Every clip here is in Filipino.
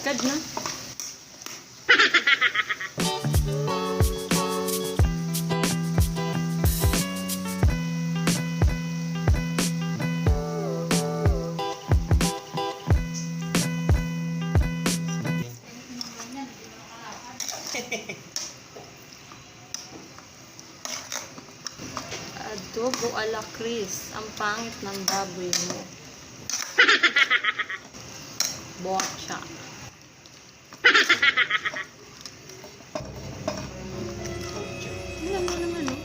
Kad na. Adobo ala Chris. Ang pangit ng baboy mo. Botcha. Alam mo naman, no?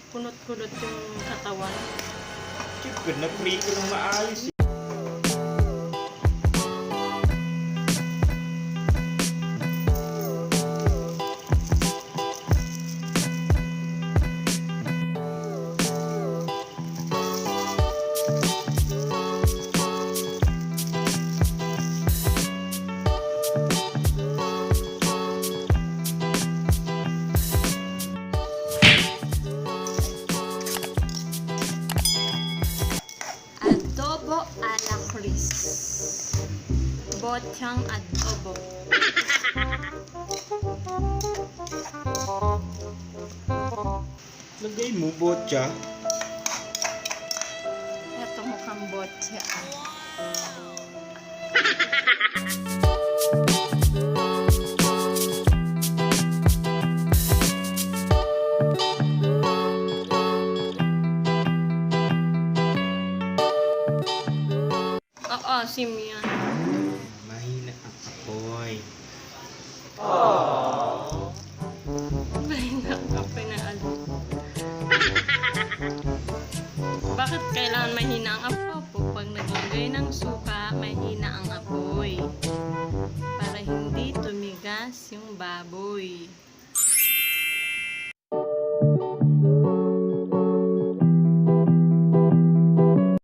Kunot-kunot yung katawan. Siyempre, na-prito ng maayos. Adobo ala Chris. Botchang adobo. Lagay mo, botcha. Ito mukhang botcha. Oo, sim yan. Mahina ang apoy. Mahina ka pinaalam. Bakit kailangan mahina ang apoy? Pag naglagay ng suka, mahina ang apoy. Para hindi tumigas yung baboy.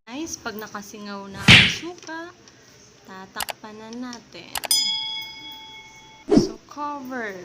Guys, pag nakasingaw na ang suka, tatakpan na natin. So, cover.